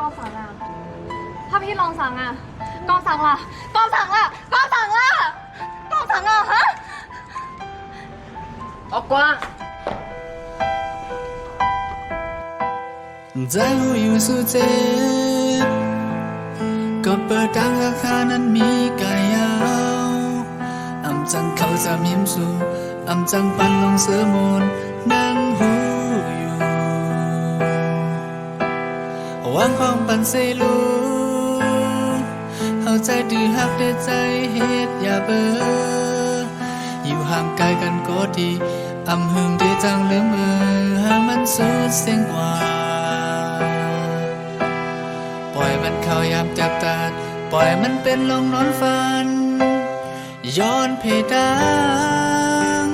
ก็สั่งอ่ะถ้าพี่ลองสั่งอ่ะก็สั่งล่ะก็สั่งล่ะก็สั่งล่ะก็สั่งอ่ะฮะออกกว่าใจหูอยู่สู้เจ็บก็เปิดดังราคานั้นมีกายยาวอำจังเขาจะยิ้มสู่อำจังปันลองเสือมนนั่งหูอยู่วางของปันเซลูเข้าใจดื้อหักได้ใจเฮ็ดอย่าเบออยู่ห่างไกลกันก็ดีอำหึงได้จังเลืมหามันสุดเสียงกว่าปล่อยมันเข้ายามจับตาปล่อยมันเป็นลงนอนฝันย้อนเพดาน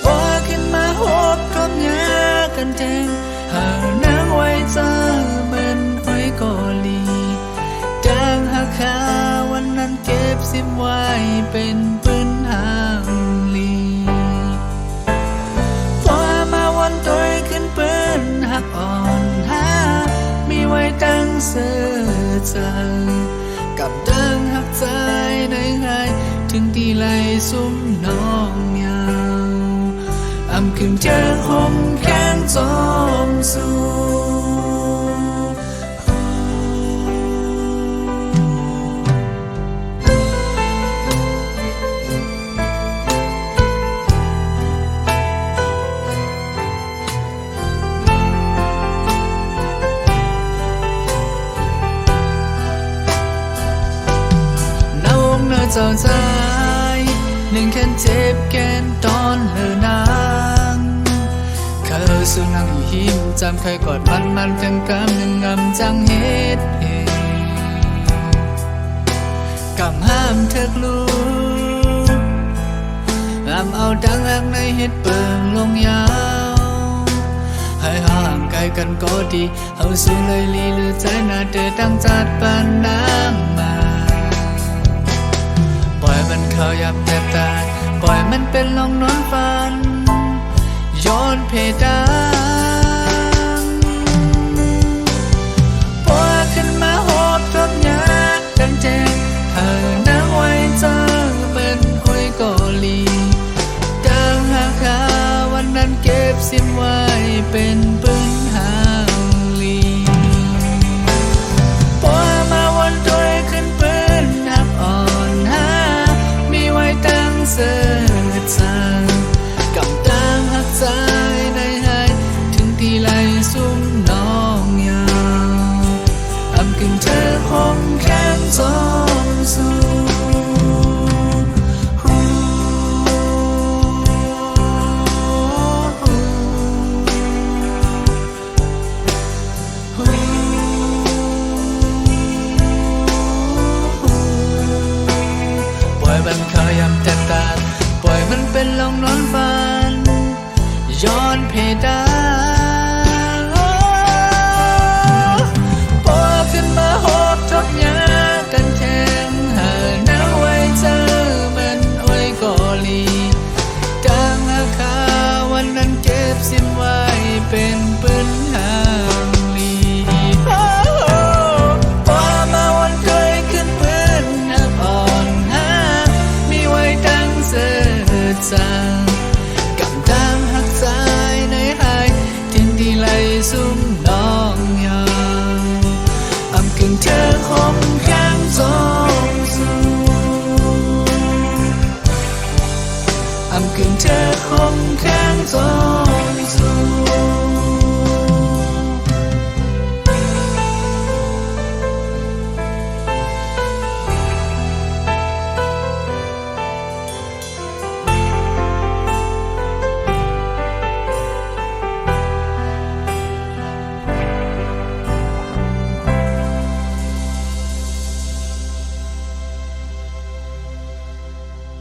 โอ้ขึ้นมาหบกบยากันแทงหานางไว้เจอเหมือนหอยกอลีดังหักขาวันนั้นเก็บซิมไว้เป็นปืนหางลีพอมาวันตัวขึ้นปืนหักอ่อนหามีไว้ตั้งเสือใจกับดังหักใจได้ง่ายถึงตีไหลซุ่มน้องยาวอำขึ้นเจอหอมแข้งจอมสู่เจ้าใจหนึ่งแค่เจ็บแก่นตอนเลือนางเคยสุนังหิมจำเคยกอดมันกันกำหนึ่งงำจังเฮ็ดเองกำห้ามเถิกลูกอำเอาดังอักในเฮ็ดเปิงลงยาวให้ห่างไกลกันก็ดีเฮาสู้เลยลีหรือใจหน้าเดือตั้งจัดปานนางมาปล่อยมันเข้ายับแทบตายปล่อยมันเป็นลงนอนฝันย้อนเพดานพอขึ้นมาหอบทบยากันแจงเธอนั่งไว้เจอเป็นห้อยกอลีดังหาคาวันนั้นเก็บซิมไว้เป็นปืนหางลีพอมาวันตัวขึ้นปืนหักอ่อนหาตั้งเสือจางกำตังหักใจได้หายถึงที่ไหลซุ่มน้องยาวอำกึ่งเธอหอมแก้มจอมสู่ปล่อยมันเข้ายำแต่ตาปล่อยมันเป็นลงนอนฝันย้อนเพดานพอขึ้นมาหอบทบยากันแทงหาหน้าไว้เจอเหมือนอ้อยกอลีดังอาคาวันนั้นเก็บซิมไว้เป็นปืนหางลีพอมาวันเคยขึ้นปืนหักอ่อนหามีไว้ตั้งเสือจางกำดังหักใจในหายทิ้งที่ไหลซุ่มน้องยาวอำกึ่งเธอหอมข้างจอมสู่อำกึ่งเธอหอมข้างจอมสู่